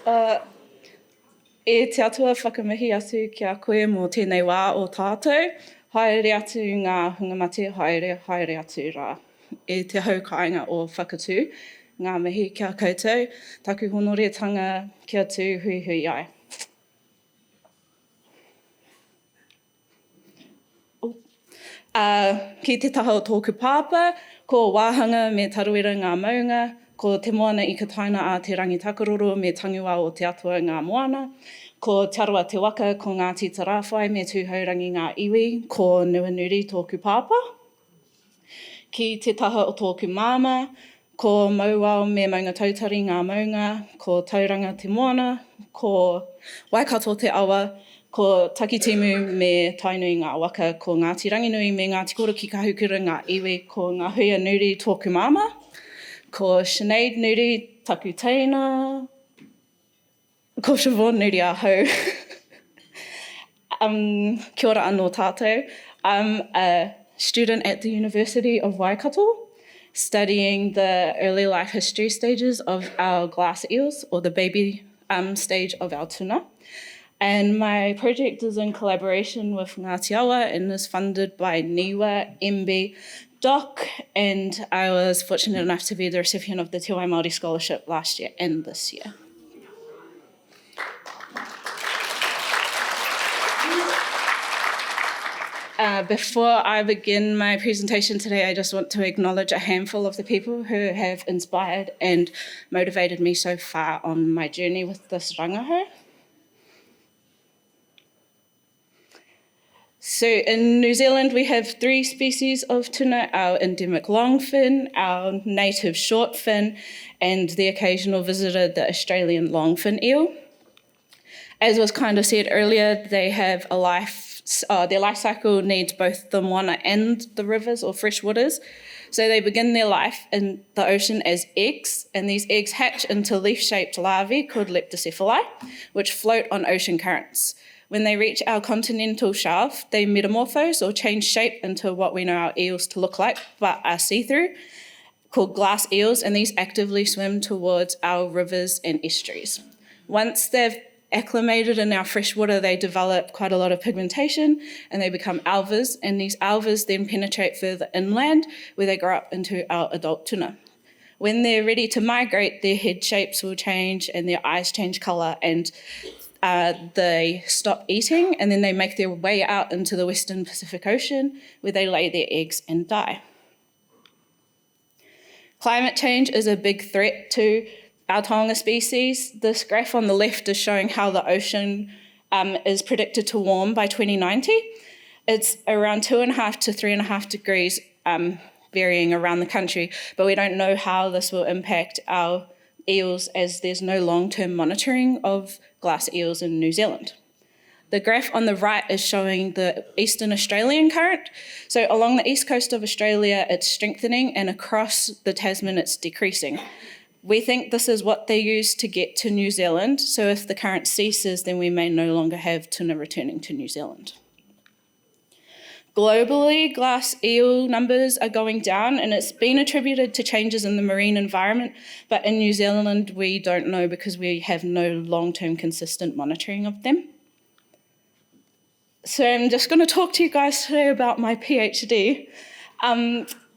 E te atua whakamihi atu ki a koe mō tēnei wā o tātou, haere atu ngā hungamate, haere atu rā. E te haukainga o whakatū, ngā mihi kia koutou, taku honoretanga kia tū hui hui ai. Ki te taha o tōku pāpā, ko wāhanga me taruera ngā maunga, ko te moana i ka taina a te rangitakaroro me tangiwa o te atua ngā moana, ko te aroa te waka ko Ngāti Tarawhai me tūhaurangi ngā iwi, ko Nuri tōku pāpā. Ki te taha o tōku māma, ko mauao me maunga tautari ngā maunga, ko tauranga te moana, ko waikato te awa, ko takitimu me tainui ngā waka, ko Ngāti Ranginui me Ngāti Koro ki ka hukura ngā iwi, ko ngā huia Nuri tōku māma, ko Sinead Nuri taku teina, ko Siobhan Nuri ahau. Kia ora anō tātou. I'm a student at the University of Waikato, studying the early life history stages of our glass eels, or the baby stage of our tuna. And my project is in collaboration with Ngāti Awa and is funded by Niwa, MB, Doc, and I was fortunate enough to be the recipient of the Te Wai Māori Scholarship last year and this year. Before I begin my presentation today, I just want to acknowledge a handful of the people who have inspired and motivated me so far on my journey with this rangahau. So in New Zealand, we have 3 species of tuna, our endemic longfin, our native shortfin, and the occasional visitor, the Australian longfin eel. As was kind of said earlier, they have their life cycle needs both the moana and the rivers or freshwaters. So they begin their life in the ocean as eggs, and these eggs hatch into leaf-shaped larvae called leptocephali, which float on ocean currents. When they reach our continental shelf, they metamorphose or change shape into what we know our eels to look like, but are see-through, called glass eels, and these actively swim towards our rivers and estuaries. Once they've acclimated in our freshwater, they develop quite a lot of pigmentation and they become alvas, and these alvas then penetrate further inland where they grow up into our adult tuna. When they're ready to migrate, their head shapes will change and their eyes change colour, and they stop eating, and then they make their way out into the Western Pacific Ocean where they lay their eggs and die. Climate change is a big threat to our taonga species. This graph on the left is showing how the ocean is predicted to warm by 2090. It's around 2.5 to 3.5 degrees, varying around the country, but we don't know how this will impact our eels as there's no long-term monitoring of glass eels in New Zealand. The graph on the right is showing the Eastern Australian current. So along the east coast of Australia, it's strengthening, and across the Tasman, it's decreasing. We think this is what they use to get to New Zealand, so if the current ceases, then we may no longer have tuna returning to New Zealand. Globally, glass eel numbers are going down, and it's been attributed to changes in the marine environment, but in New Zealand we don't know because we have no long-term consistent monitoring of them. So I'm just going to talk to you guys today about my PhD.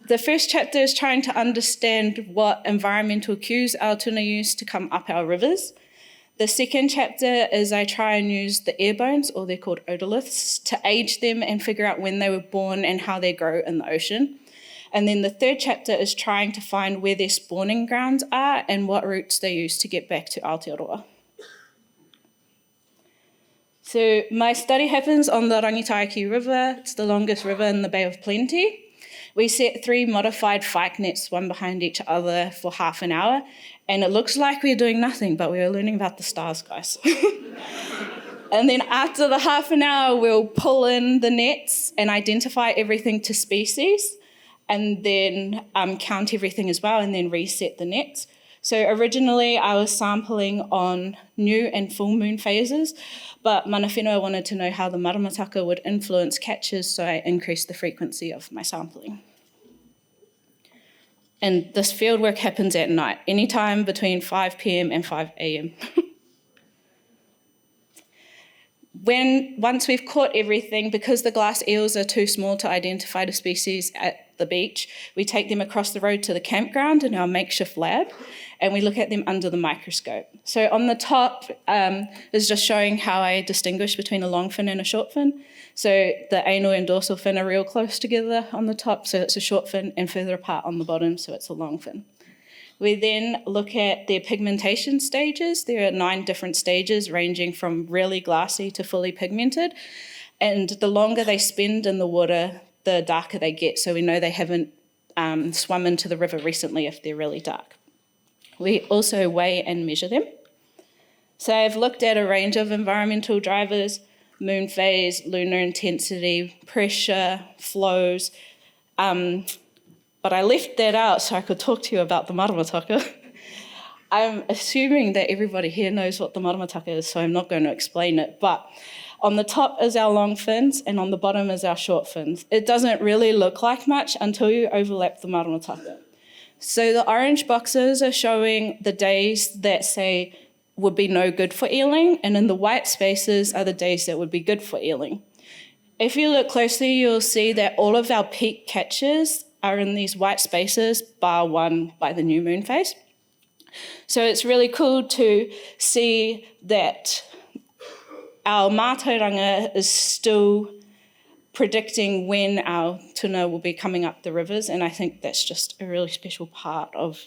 The first chapter is trying to understand what environmental cues our tuna use to come up our rivers. The second chapter is I try and use the air bones, or they're called otoliths, to age them and figure out when they were born and how they grow in the ocean. And then the third chapter is trying to find where their spawning grounds are and what routes they use to get back to Aotearoa. So my study happens on the Rangitāiki River. It's the longest river in the Bay of Plenty. We set 3 modified fyke nets, one behind each other, for half an hour, and it looks like we're doing nothing, but we are learning about the stars, guys. And then after the half an hour, we'll pull in the nets and identify everything to species, and then count everything as well, and then reset the nets. So originally I was sampling on new and full moon phases, but mana whenua wanted to know how the maramataka would influence catches, so I increased the frequency of my sampling. And this fieldwork happens at night, anytime between 5 p.m. and 5 a.m. Once we've caught everything, because the glass eels are too small to identify the species at the beach, we take them across the road to the campground in our makeshift lab, and we look at them under the microscope. So on the top is just showing how I distinguish between a longfin and a shortfin. So the anal and dorsal fin are real close together on the top, so it's a shortfin, and further apart on the bottom, so it's a longfin. We then look at their pigmentation stages. There are 9 different stages ranging from really glassy to fully pigmented. And the longer they spend in the water, the darker they get. So we know they haven't swum into the river recently if they're really dark. We also weigh and measure them. So I've looked at a range of environmental drivers: moon phase, lunar intensity, pressure, flows, but I left that out so I could talk to you about the maramataka. I'm assuming that everybody here knows what the maramataka is, so I'm not going to explain it. But on the top is our long fins, and on the bottom is our short fins. It doesn't really look like much until you overlap the maramataka. So the orange boxes are showing the days that, say, would be no good for eeling, and in the white spaces are the days that would be good for eeling. If you look closely, you'll see that all of our peak catches are in these white spaces, bar one by the new moon phase. So it's really cool to see that our mātauranga is still predicting when our tuna will be coming up the rivers, and I think that's just a really special part of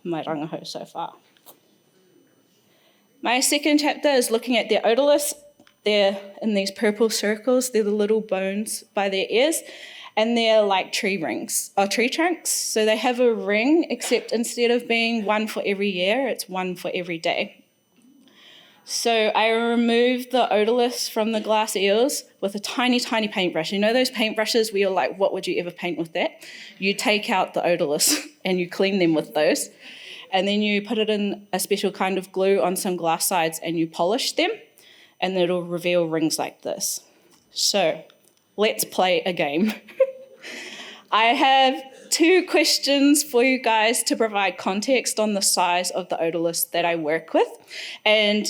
my rangaho so far. My second chapter is looking at their otoliths. They're in these purple circles. They're the little bones by their ears, and they're like tree rings, or tree trunks. So they have a ring, except instead of being one for every year, it's one for every day. So I removed the otoliths from the glass eels with a tiny, tiny paintbrush. You know those paintbrushes where you're like, what would you ever paint with that? You take out the otoliths and you clean them with those. And then you put it in a special kind of glue on some glass sides and you polish them, and it'll reveal rings like this. So let's play a game. I have 2 questions for you guys to provide context on the size of the otoliths that I work with, and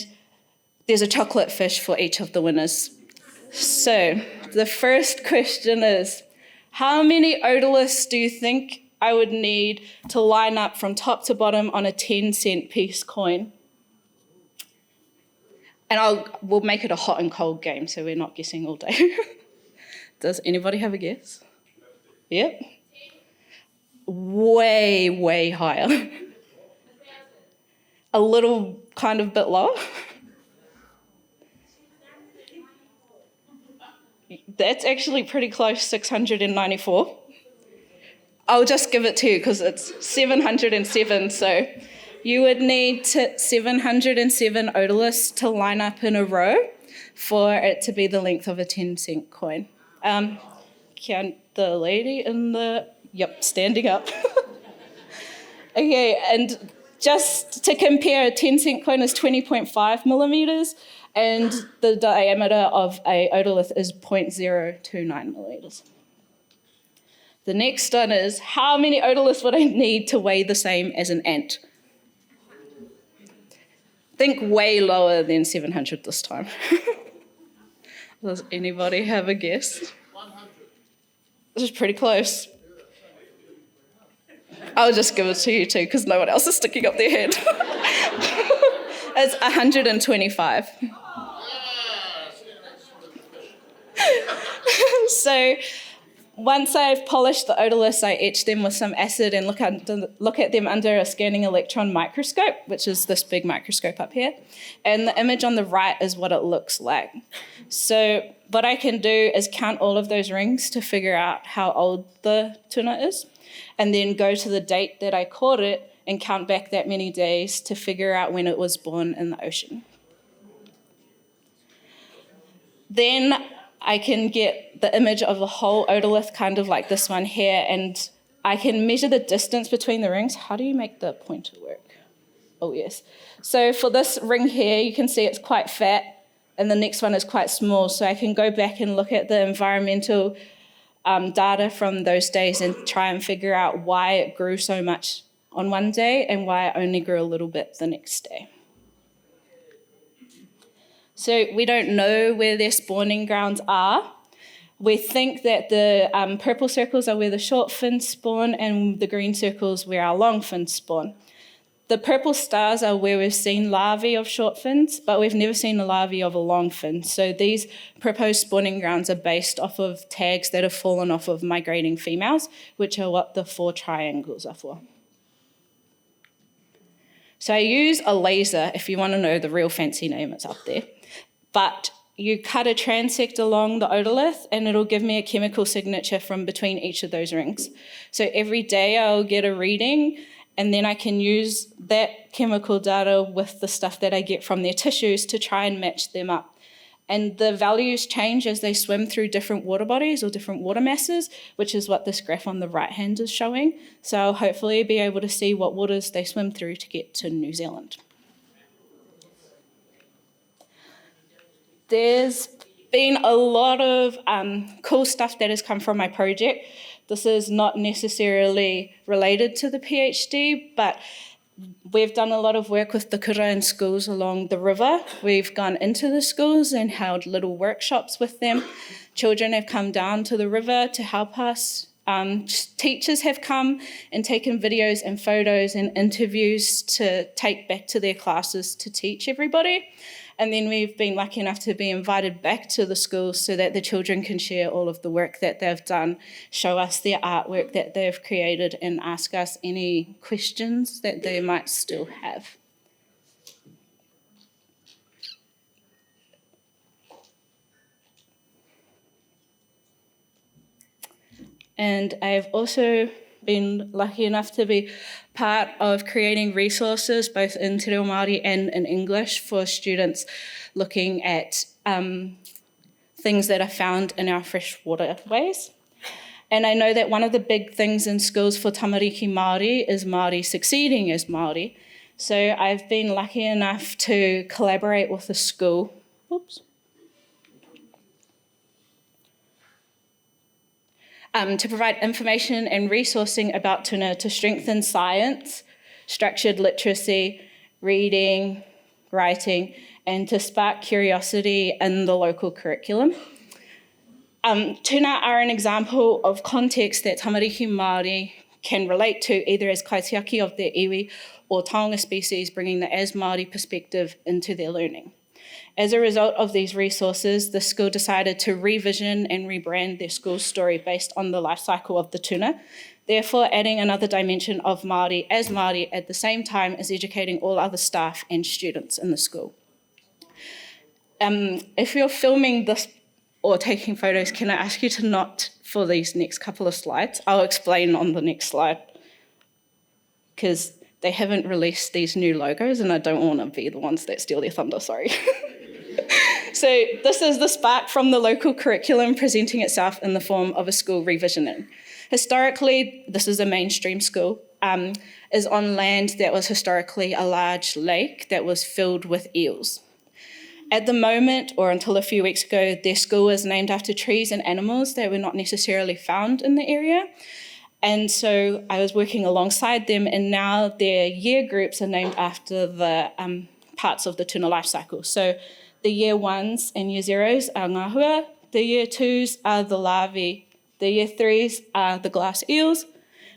there's a chocolate fish for each of the winners. So the first question is, how many otoliths do you think I would need to line up from top to bottom on a 10-cent piece coin? And we'll make it a hot and cold game, so we're not guessing all day. Does anybody have a guess? Yep. Way, way higher. A little kind of bit lower. That's actually pretty close, 694. I'll just give it to you because it's 707. So you would need 707 otoliths to line up in a row for it to be the length of a 10-cent coin. Can the lady in the... Yep, standing up. Okay, and just to compare, a 10-cent coin is 20.5 millimeters, and the diameter of a otolith is 0.029 millimeters. The next one is, how many otoliths would I need to weigh the same as an ant? Think way lower than 700 this time. Does anybody have a guess? 100. This is pretty close. I'll just give it to you too, because no one else is sticking up their head. It's 125. So once I've polished the otoliths, I etch them with some acid and look at them under a scanning electron microscope, which is this big microscope up here. And the image on the right is what it looks like. So what I can do is count all of those rings to figure out how old the tuna is, and then go to the date that I caught it and count back that many days to figure out when it was born in the ocean. Then I can get the image of the whole otolith, kind of like this one here, and I can measure the distance between the rings. How do you make the pointer work? Oh, yes. So for this ring here, you can see it's quite fat, and the next one is quite small. So I can go back and look at the environmental data from those days and try and figure out why it grew so much on one day and why it only grew a little bit the next day. So we don't know where their spawning grounds are. We think that the purple circles are where the shortfin spawn and the green circles where our longfin spawn. The purple stars are where we've seen larvae of shortfins, but we've never seen a larvae of a longfin. So these proposed spawning grounds are based off of tags that have fallen off of migrating females, which are what the 4 triangles are for. So I use a laser, if you want to know the real fancy name, it's up there. But you cut a transect along the otolith and it'll give me a chemical signature from between each of those rings. So every day I'll get a reading and then I can use that chemical data with the stuff that I get from their tissues to try and match them up. And the values change as they swim through different water bodies or different water masses, which is what this graph on the right hand is showing. So I'll hopefully be able to see what waters they swim through to get to New Zealand. There's been a lot of cool stuff that has come from my project. This is not necessarily related to the PhD, but we've done a lot of work with the kura in schools along the river. We've gone into the schools and held little workshops with them. Children have come down to the river to help us. Teachers have come and taken videos and photos and interviews to take back to their classes to teach everybody. And then we've been lucky enough to be invited back to the schools so that the children can share all of the work that they've done, show us their artwork that they've created, and ask us any questions that they might still have. And I've also been lucky enough to be part of creating resources both in Te Reo Māori and in English for students looking at things that are found in our freshwater ways. And I know that one of the big things in schools for tamariki Māori is Māori succeeding as Māori. So I've been lucky enough to collaborate with a school. To provide information and resourcing about tuna to strengthen science, structured literacy, reading, writing, and to spark curiosity in the local curriculum. Tuna are an example of context that tamariki Māori can relate to either as kaitiaki of their iwi or taonga species, bringing the as Māori perspective into their learning. As a result of these resources, the school decided to revision and rebrand their school story based on the life cycle of the tuna, therefore adding another dimension of Māori as Māori at the same time as educating all other staff and students in the school. If you're filming this or taking photos, can I ask you to not for these next couple of slides? I'll explain on the next slide because they haven't released these new logos and I don't want to be the ones that steal their thunder, sorry. So this is the spark from the local curriculum presenting itself in the form of a school revisioning. Historically, this is a mainstream school, is on land that was historically a large lake that was filled with eels. At the moment, or until a few weeks ago, their school is named after trees and animals that were not necessarily found in the area. And so I was working alongside them, and now their year groups are named after the parts of the tuna life cycle. So the year ones and year zeros are ngāhua, the year twos are the larvae, the year threes are the glass eels,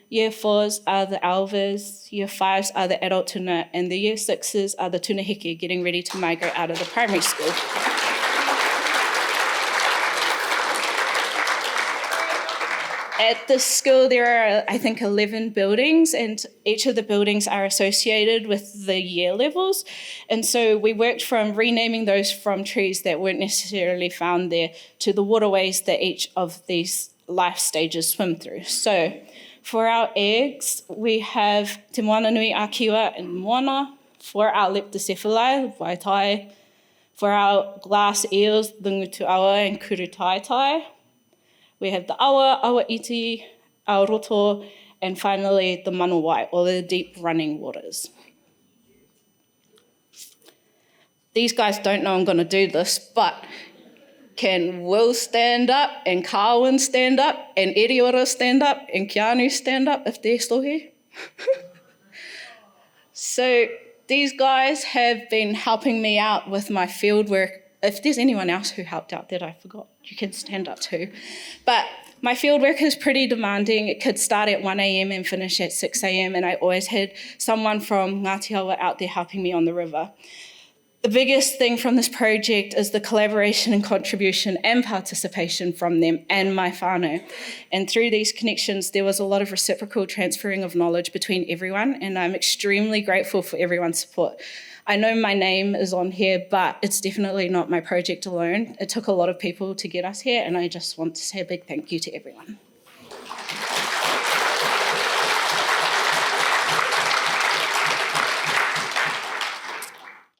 year fours are the alvas, year fives are the adult tuna, and the year sixes are the tuna heke getting ready to migrate out of the primary school. At this school, there are, I think, 11 buildings, and each of the buildings are associated with the year levels. And so we worked from renaming those from trees that weren't necessarily found there to the waterways that each of these life stages swim through. So for our eggs, we have Te Moana Nui a Kiwa and Moana. For our leptocephali, Waitai. For our glass eels, the Ngāti Awa and Kurutaitai. We have the awa, awa iti, aoroto, and finally the manawai, or the deep running waters. These guys don't know I'm going to do this, but can Will stand up, and Carwin stand up, and Eriora stand up, and Keanu stand up if they're still here? So these guys have been helping me out with my fieldwork if there's anyone else who helped out that I forgot, you can stand up too. But my field work is pretty demanding. It could start at 1 a.m. and finish at 6 a.m. and I always had someone from Ngāti Awa out there helping me on the river. The biggest thing from this project is the collaboration and contribution and participation from them and my whānau. And through these connections, there was a lot of reciprocal transferring of knowledge between everyone, and I'm extremely grateful for everyone's support. I know my name is on here, but it's definitely not my project alone. It took a lot of people to get us here, and I just want to say a big thank you to everyone.